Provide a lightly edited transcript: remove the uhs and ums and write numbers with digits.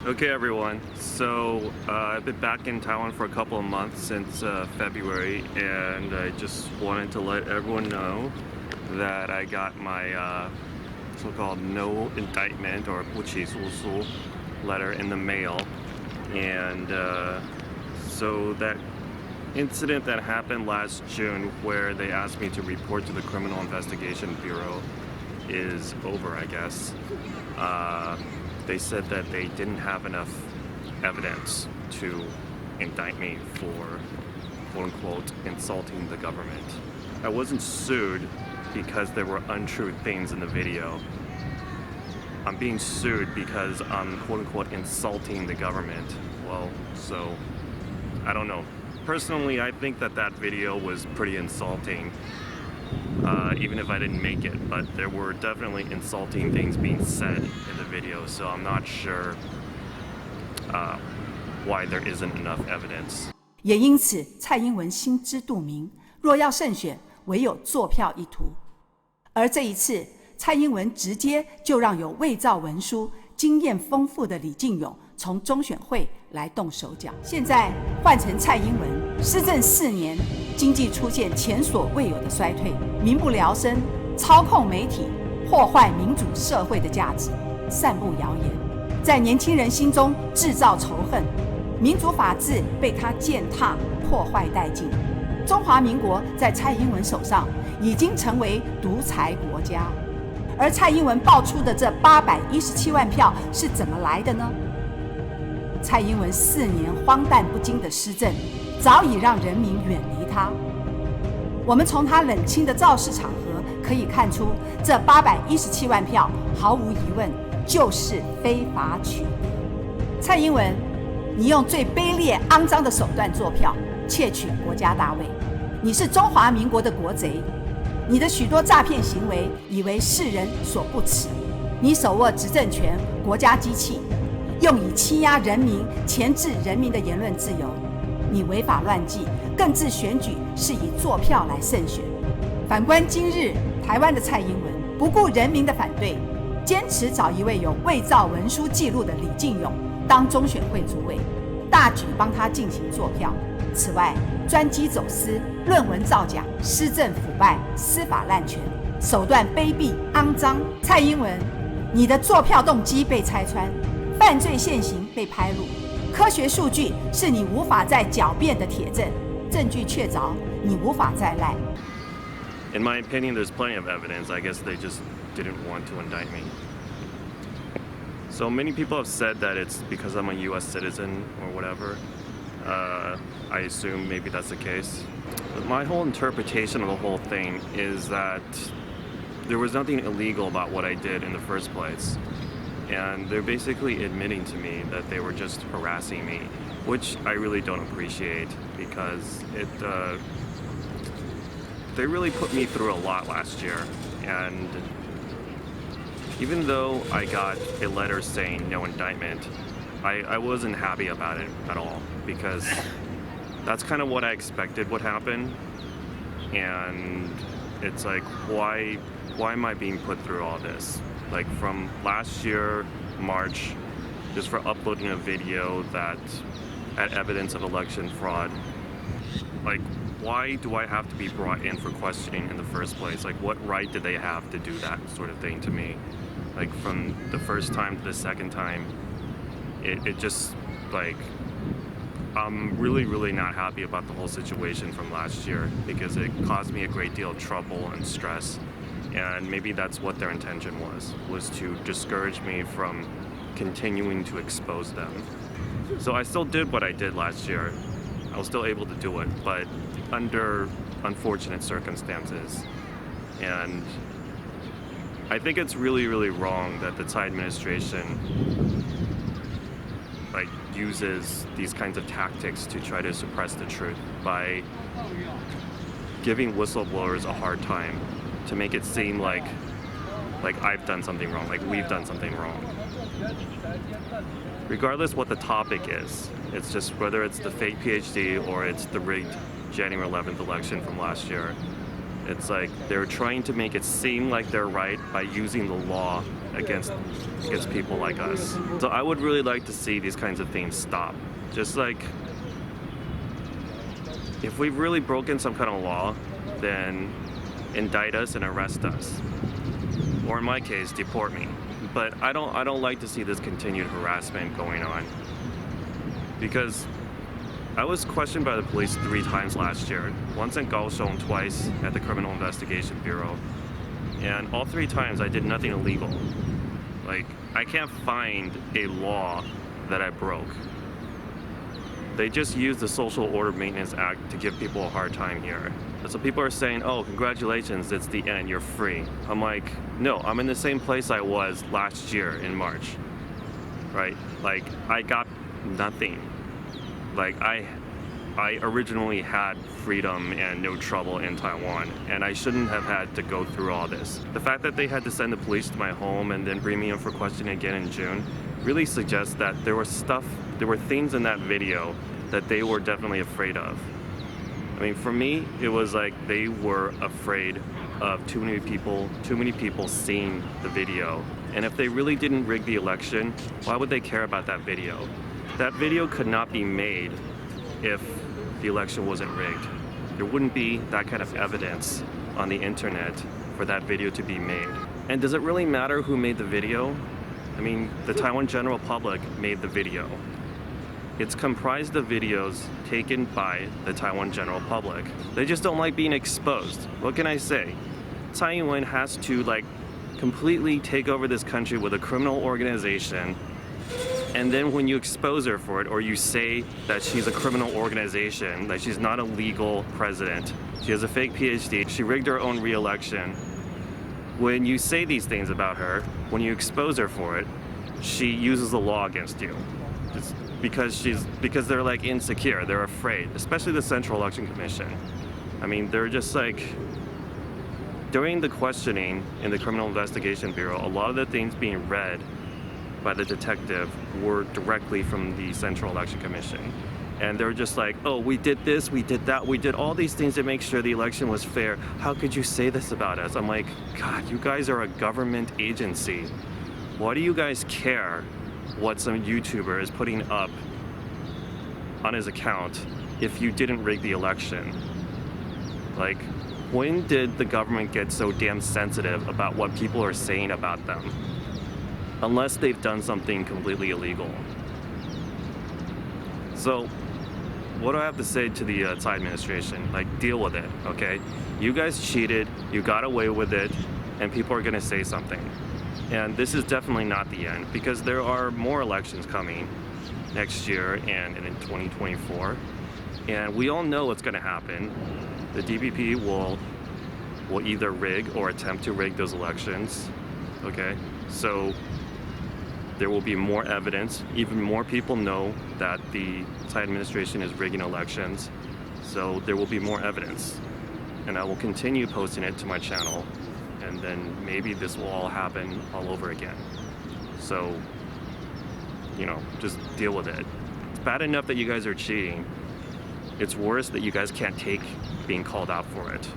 Okay, everyone. So I've been back in Taiwan for a couple of months since February, and I just wanted to let everyone know that I got my so-called no indictment or 不起诉书 letter in the mail, and so that incident that happened last June where they asked me to report to the Criminal Investigation Bureau is over, I guess. They said that they didn't have enough evidence to indict me for quote-unquote insulting the government. I wasn't sued because there were untrue things in the video. I'm being sued because I'm quote-unquote insulting the government. Well, so I don't know. Personally, I think that video was pretty insulting, even if I didn't make it, but there were definitely insulting things being said in the video, so I'm not sure why there isn't enough evidence. 也因此，蔡英文心知肚明，若要胜选，唯有作票一途。而这一次，蔡英文直接就让有伪造文书、经验丰富的李进勇从中选会来动手脚。现在换成蔡英文，施政4年，经济出现前所未有的衰退，民不聊生，操控媒体，破坏民主社会的价值，散布谣言，在年轻人心中制造仇恨，民主法治被他践踏破坏殆尽。中华民国在蔡英文手上已经成为独裁国家，而蔡英文爆出的这817万票是怎么来的呢？蔡英文4年荒诞不经的施政，早已让人民远离他。我们从他冷清的造势场合可以看出，这817万票毫无疑问就是非法取得。蔡英文，你用最卑劣、肮脏的手段做票，窃取国家大位，你是中华民国的国贼。你的许多诈骗行为，以为世人所不齿。你手握执政权、国家机器，用以欺压人民、钳制人民的言论自由。你违法乱纪，更置选举是以作票来胜选。反观今日台湾的蔡英文，不顾人民的反对，坚持找一位有伪造文书记录的李进勇当中选会主委，大举帮他进行作票。此外，专机走私、论文造假、施政腐败、司法滥权，手段卑鄙肮脏。蔡英文，你的作票动机被拆穿，犯罪现行被拍录，科学数据是你无法再狡辩的铁证，证据确凿，你无法再赖。In my opinion, there's plenty of evidence. I guess they just didn't want to indict me. So many people have said that it's because I'm a U.S. citizen or whatever. I assume maybe that's the case. But my whole interpretation of the whole thing is that there was nothing illegal about what I did in the first place. And they're basically admitting to me that they were just harassing me, which I really don't appreciate because they really put me through a lot last year. And even though I got a letter saying no indictment, I wasn't happy about it at all because that's kind of what I expected would happen. And it's like, why am I being put through all this? Like from last year, March, just for uploading a video that had evidence of election fraud. Like, why do I have to be brought in for questioning in the first place? Like, what right did they have to do that sort of thing to me? Like, from the first time to the second time, it just, like, I'm really, really not happy about the whole situation from last year because it caused me a great deal of trouble and stress. And maybe that's what their intention was to discourage me from continuing to expose them. So I still did what I did last year. I was still able to do it, but under unfortunate circumstances. And I think it's really, really wrong that the Tsai administration uses these kinds of tactics to try to suppress the truth by giving whistleblowers a hard time to make it seem like I've done something wrong, like we've done something wrong. Regardless what the topic is, it's just whether it's the fake PhD or it's the rigged January 11th election from last year, it's like they're trying to make it seem like they're right by using the law against people like us. So I would really like to see these kinds of things stop. Just like, if we've really broken some kind of law, then indict us and arrest us. Or in my case, deport me. But I don't like to see this continued harassment going on. Because I was questioned by the police 3 times last year. Once in Kaohsiung, twice at the Criminal Investigation Bureau. And all 3 times I did nothing illegal. Like, I can't find a law that I broke. They just use the Social Order Maintenance Act to give people a hard time here. So people are saying, oh, congratulations, it's the end, you're free. I'm like, no, I'm in the same place I was last year in March, right? Like, I got nothing. Like, I originally had freedom and no trouble in Taiwan, and I shouldn't have had to go through all this. The fact that they had to send the police to my home and then bring me in for questioning again in June really suggests that there were things in that video that they were definitely afraid of. I mean, for me, it was like they were afraid of too many people seeing the video. And if they really didn't rig the election, why would they care about that video? That video could not be made if the election wasn't rigged. There wouldn't be that kind of evidence on the internet for that video to be made. And does it really matter who made the video? I mean, the Taiwan general public made the video. It's comprised of videos taken by the Taiwan general public. They just don't like being exposed. What can I say? Tsai Ying-Wen has to completely take over this country with a criminal organization, and then when you expose her for it, or you say that she's a criminal organization, that she's not a legal president, she has a fake PhD, she rigged her own re-election. When you say these things about her, when you expose her for it, she uses the law against you. Just because they're insecure, they're afraid, especially the Central Election Commission. I mean, they're just during the questioning in the Criminal Investigation Bureau, a lot of the things being read by the detective were directly from the Central Election Commission. And they're just like, oh, we did this, we did that, we did all these things to make sure the election was fair. How could you say this about us? I'm like, God, you guys are a government agency. Why do you guys care what some YouTuber is putting up on his account if you didn't rig the election? Like, when did the government get so damn sensitive about what people are saying about them? Unless they've done something completely illegal. So, what do I have to say to the Tsai administration? Deal with it, okay? You guys cheated, you got away with it, and people are gonna say something. And this is definitely not the end, because there are more elections coming next year and in 2024. And we all know what's gonna happen. The DPP will either rig or attempt to rig those elections, okay? So there will be more evidence. Even more people know that the Tsai administration is rigging elections. So there will be more evidence. And I will continue posting it to my channel. And then maybe this will all happen all over again. So, just deal with it. It's bad enough that you guys are cheating. It's worse that you guys can't take being called out for it.